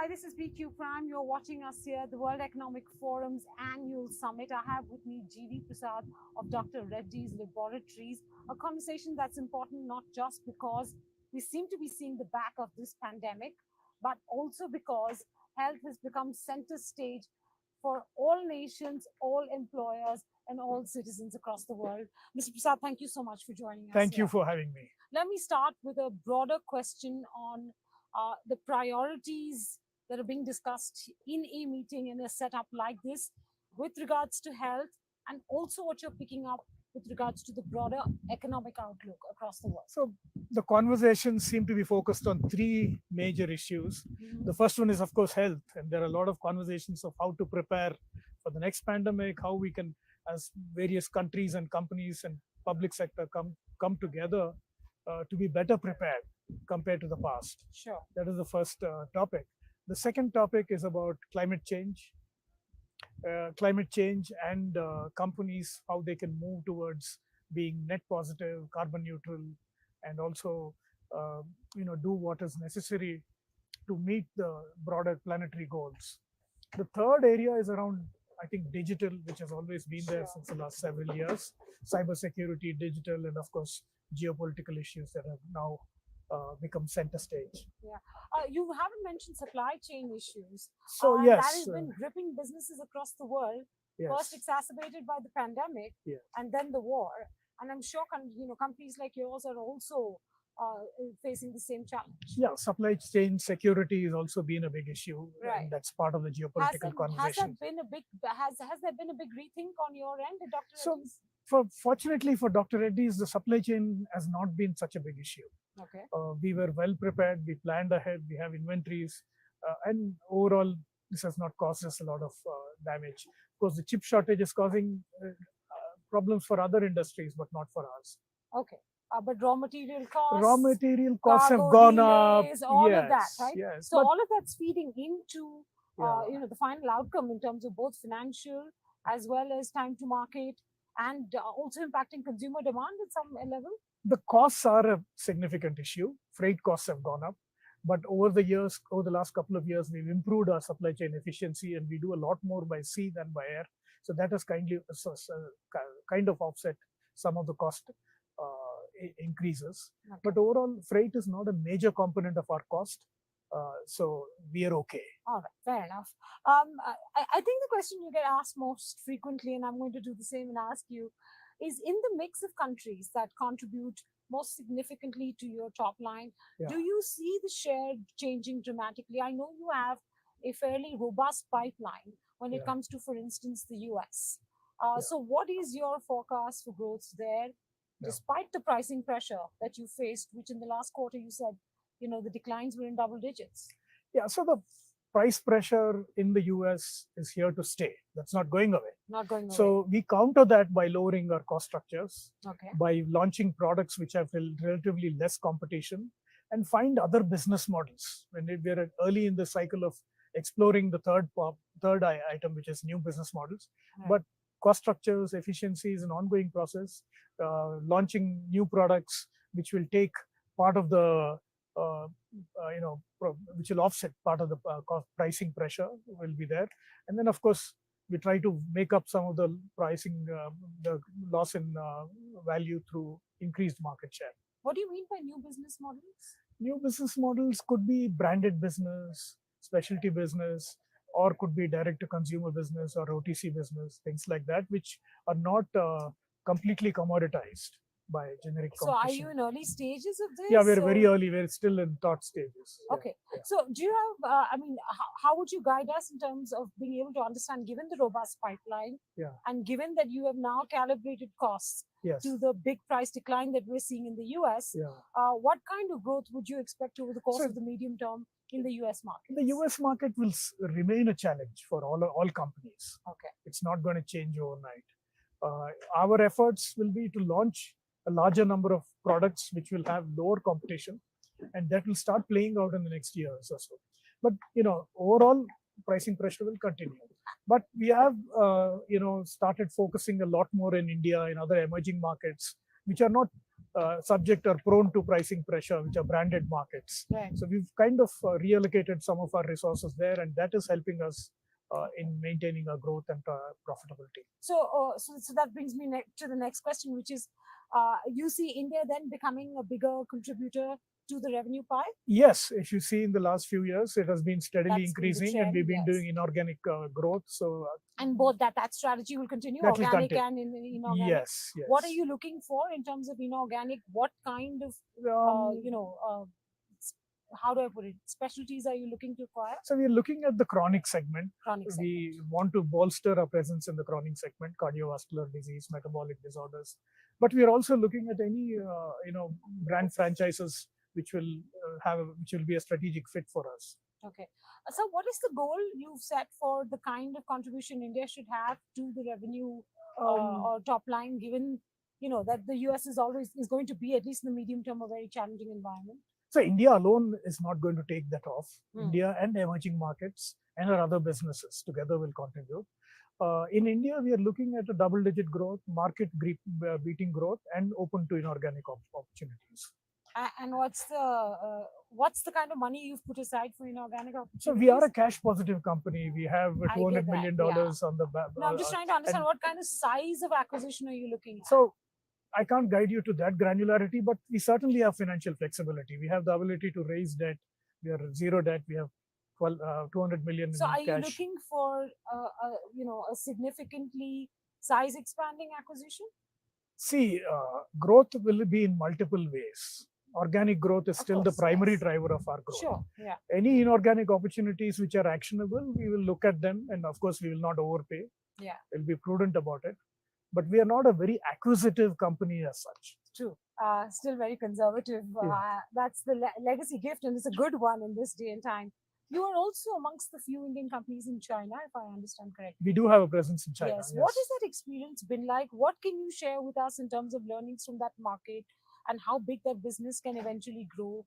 this is BQ Prime. You're watching us here, the World Economic Forum's annual summit. I have with me GV Prasad of Dr. Reddy's Laboratories, a conversation that's important not just because we seem to be seeing the back of this pandemic, but also because health has become center stage for all nations, all employers, and all citizens across the world. Mr. Prasad, thank you so much for joining us. Thank you for having me. Let me start with a broader question on the priorities that are being discussed in a meeting in a setup like this with regards to health, and also what you're picking up with regards to the broader economic outlook across the world. So the conversations seem to be focused on three major issues. The first one is, of course, health. And there are a lot of conversations of how to prepare for the next pandemic, how we can, as various countries and companies and public sector come together to be better prepared compared to the past. Sure. That is the first topic. The second topic is about climate change. Climate change and companies, how they can move towards being net positive, carbon neutral, and also do what is necessary to meet the broader planetary goals. The third area is around, I think, digital, which has always been there since the last several years. Cybersecurity, digital, and of course, geopolitical issues that have now become center stage. Yeah. You haven't mentioned supply chain issues. So that yes, has been gripping businesses across the world, yes, first exacerbated by the pandemic, yes, and then the war. And I'm sure companies like yours are also facing the same challenge. yeah. Supply chain security has also been a big issue, Right. and that's part of the geopolitical conversation. Has there been a big rethink on your end, Dr. So, Reddy's? Fortunately for Dr. Reddy's, the supply chain has not been such a big issue. Okay. We were well prepared. We planned ahead. We have inventories, and overall, this has not caused us a lot of damage. Of course, the chip shortage is causing problems for other industries, but not for us. Okay. But raw material costs, Raw material costs have cargo gone up. delays, all Yes, of that, right? yes. So But all of that's feeding into yeah, the final outcome in terms of both financial as well as time to market, and also impacting consumer demand at some level. the costs are a significant issue. Freight costs have gone up. But over the last couple of years, we've improved our supply chain efficiency, and we do a lot more by sea than by air. So that has kind of offset some of the cost increases. Okay. But overall, freight is not a major component of our cost. So we are okay. All right, fair enough. I think the question you get asked most frequently, and I'm going to do the same and ask you, is in the mix of countries that contribute most significantly to your top line, Yeah. do you see the share changing dramatically? I know you have a fairly robust pipeline when it Yeah. comes to, for instance, the US. Yeah. So what is your forecast for growth there, despite the pricing pressure that you faced, which in the last quarter you said, the declines were in double digits? Yeah, so the price pressure in the US is here to stay. That's not going away. Not going away. So we counter that by lowering our cost structures, Okay. by launching products which have relatively less competition, and find other business models. When we're early in the cycle of exploring the third item, which is new business models, Right. but cost structures, efficiency is an ongoing process. Launching new products which will take part of the which will offset part of the cost pricing pressure will be there. And then, of course, we try to make up some of the pricing, the loss in value through increased market share. What do you mean by new business models? New business models could be branded business, specialty business, or could be direct to consumer business or OTC business, things like that, which are not completely commoditized by generic So are competition. you in early stages of this? Yeah, we're very early. We're still in thought stages. Yeah, Okay. yeah. So do you have, how would you guide us in terms of being able to understand, given the robust pipeline, Yeah. and given that you have now calibrated costs Yes. to the big price decline that we're seeing in the US, Yeah. what kind of growth would you expect over the course So- of the medium term in the US market? The US market will remain a challenge for all companies. Okay. It's not going to change overnight. Our efforts will be to launch a larger number of products which will have lower competition, and that will start playing out in the next years or so. But overall pricing pressure will continue. But we have started focusing a lot more in India and other emerging markets, which are not subject or prone to pricing pressure, which are branded markets. Right. So we've kind of reallocated some of our resources there, and that is helping us in maintaining our growth and profitability. So that brings me to the next question, which is, you see India then becoming a bigger contributor to the revenue pie? Yes, if you see in the last few years, it has been steadily That's been the increasing, and trend, we've been yes. doing inorganic growth. So And both that strategy will continue, that will organic continue. and inorganic. Yes, yes. What are you looking for in terms of inorganic? What kind of how do I put it? Specialties are you looking to acquire? So we're looking at the chronic segment. Chronic segment. We want to bolster our presence in the chronic segment, cardiovascular disease, metabolic disorders. But we are also looking at any brand franchises which will be a strategic fit for us. Okay. So what is the goal you've set for the kind of contribution India should have to the revenue or top line, given that the US is going to be, at least in the medium term, a very challenging environment? So India alone is not going to take that off. India and emerging markets and our other businesses together will contribute. In India, we are looking at a double-digit growth, market-beating growth, and open to inorganic opportunities. And what's the kind of money you've put aside for inorganic opportunities? So we are a cash-positive company. We have $200 million on the back. No, I'm just trying to understand what kind of size of acquisition are you looking at? So I can't guide you to that granularity, but we certainly have financial flexibility. We have the ability to raise debt. We are zero debt. We have 200 million so in cash. So are you looking for a significantly size expanding acquisition? See, growth will be in multiple ways. Organic growth is still the primary driver of our growth. Sure, yeah. Any inorganic opportunities which are actionable, we will look at them, and of course we will not overpay. Yeah. We'll be prudent about it. But we are not a very acquisitive company as such. True. Still very conservative. That's the legacy gift, and it's a good one in this day and time. You are also amongst the few Indian companies in China, if I understand correctly. We do have a presence in China. Yes. What has that experience been like? What can you share with us in terms of learnings from that market, and how big that business can eventually grow?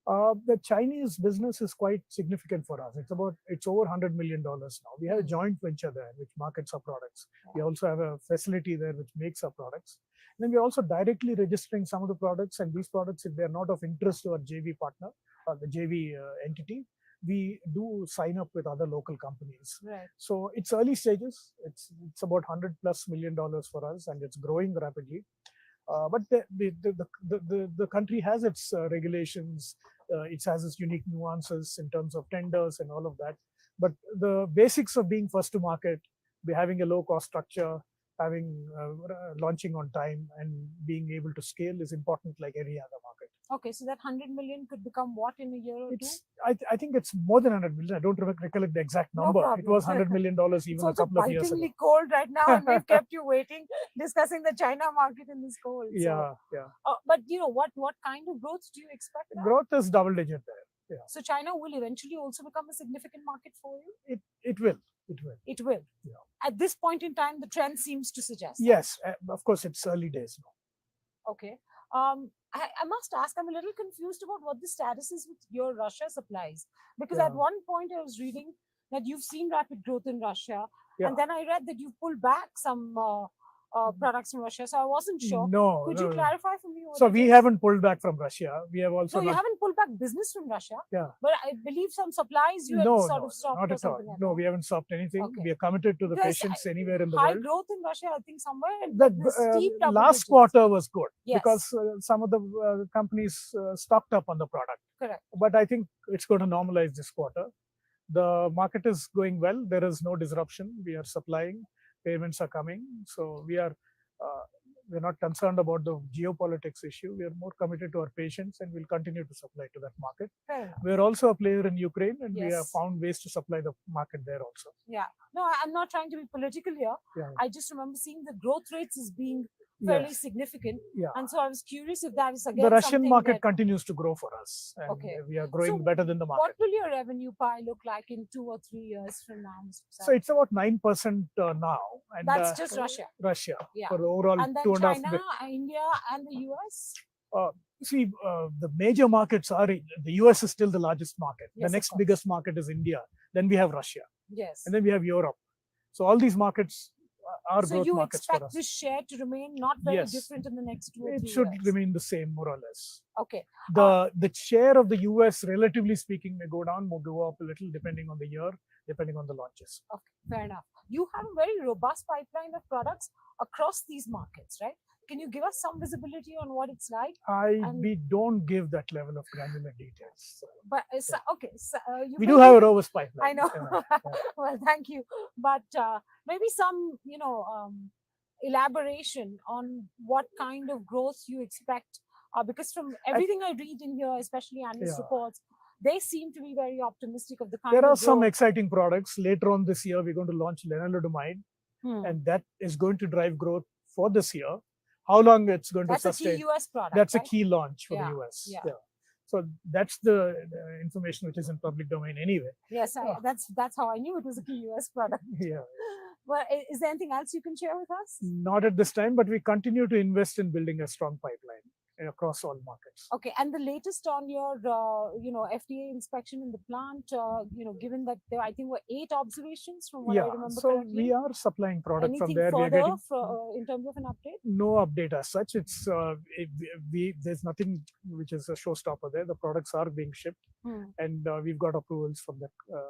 The Chinese business is quite significant for us. It's over $100 million now. We have a joint venture there which markets our products. Yeah. We also have a facility there which makes our products. And then we're also directly registering some of the products, and these products, if they're not of interest to our JV partner or the JV entity, we do sign up with other local companies. Right. So it's early stages. It's about $100+ million for us, and it's growing rapidly. But the country has its regulations. It has its unique nuances in terms of tenders and all of that. But the basics of being first to market, having a low cost structure, launching on time, and being able to scale is important like any other market. Okay, so that 100 million could become what in a year or two? I think it's more than 100 million. I don't recollect the exact number. No, it was $100 million even a couple of years ago. It's bitingly cold right now, and we've kept you waiting, discussing the China market in this cold. Yeah. But what kind of growth do you expect now? Growth is double digit there. Yeah. So China will eventually also become a significant market for you? It will. It will. Yeah. At this point in time, the trend seems to suggest. Yes, of course, it's early days now. Okay. I must ask, I'm a little confused about what the status is with your Russia supplies. Because at one point I was reading that you've seen rapid growth in Russia. Yeah. And then I read that you've pulled back some products from Russia. So I wasn't sure. No. Could you clarify for me? So we haven't pulled back from Russia. We have also. No, you haven't pulled back business from Russia. Yeah. But I believe some supplies you have sort of stopped. Not at all. Like no, we haven't stopped anything. Okay. We are committed to the patients anywhere in the high world. Growth in Russia, I think somewhere. The last quarter was good because some of the companies stocked up on the product. Correct. But I think it's going to normalize this quarter. The market is going well. There is no disruption. We are supplying. Payments are coming. So we're not concerned about the geopolitics issue. We are more committed to our patients, and we'll continue to supply to that market. We're also a player in Ukraine, and we have found ways to supply the market there also. Yeah. No, I'm not trying to be political here. Yeah. I just remember seeing the growth rates as being fairly significant. Yeah. And so I was curious if that is again the Russian market continues to grow for us. And we are growing better than the market. What will your revenue pie look like in 2 or 3 years from now, Mr. Prasad? So it's about 9% now. And that's just Russia. Russia. Yeah. For the overall and then China, India, and the US? The major markets are, the US is still the largest market. Yes, the next biggest market is India. Then we have Russia. Yes. And then we have Europe. So all these markets are So growth you markets for expect us. this share to remain not very Yes. different in the next 2 or 3 It years? should remain the same, more or less. Okay. The share of the US, relatively speaking, may go down, may go up a little, depending on the year, depending on the launches. Okay, fair enough. You have a very robust pipeline of products across these markets, right? Can you give us some visibility on what it's like? We don't give that level of granular details. So. But okay, so, you We may do have a be- robust pipeline. I know. Yeah. Well, thank you. But maybe some, elaboration on what kind of growth you expect, because from everything I read in here, especially analyst Yeah. reports, they seem to be very optimistic of the kind There of are some growth. exciting products. Later on this year, we're going to launch lenalidomide, and that is going to drive growth for this year. How long it's going That's to a sustain? key US product. That's right? a key launch for Yeah, the US. yeah. So that's the information which is in public domain anyway. Yes, that's how I knew it was a key US product. Yeah. Well, is there anything else you can share with us? Not at this time, but we continue to invest in building a strong pipeline across all markets. Okay, and the latest on your, FDA inspection in the plant, given that there, I think, were 8 observations from what I remember so correctly. we are supplying product Anything from there. further We are getting in terms of an update? no update as such. It's there's nothing which is a showstopper there. The products are being shipped, and we've got approvals from that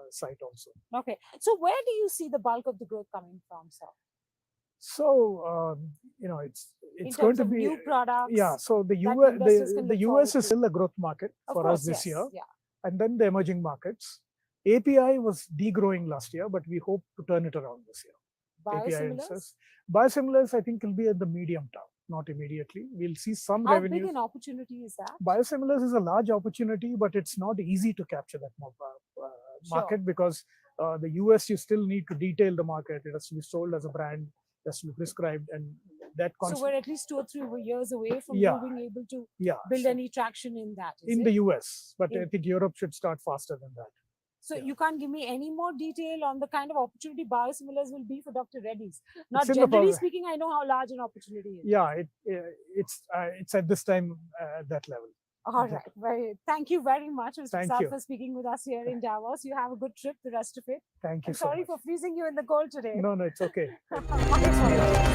site also. Okay, so where do you see the bulk of the growth coming from, sir? So it's going to be new products. Yeah. So the that US investors can the look US forward is to. still a growth market Of for course, us this yes, year, yeah. and then the emerging markets. API was degrowing last year, but we hope to turn it around this year. Biosimilars? Biosimilars, I think, will be at the medium term, not immediately. We'll see some How revenue. big an opportunity is that? Biosimilars is a large opportunity, but it's not easy to capture that market because the US, you still need to detail the market. It has to be sold as a brand, it has to be prescribed, and that. So we're at least 2 or 3 years away from Yeah. you being able to Yeah. build any traction in that. In the US, but I In- think Europe should start faster than that. So Yeah. you can't give me any more detail on the kind of opportunity biosimilars will be for Dr. Reddy's. Not It's in the generally pub- speaking, I know how large an opportunity is. Yeah, it's at this time at that level. All right. Thank you very much, Mr. Thank Prasad, you. for speaking with us here in Davos. You have a good trip, the rest of it. Thank you I'm so sorry much. for freezing you in the cold today. No, it's okay. Thanks for that.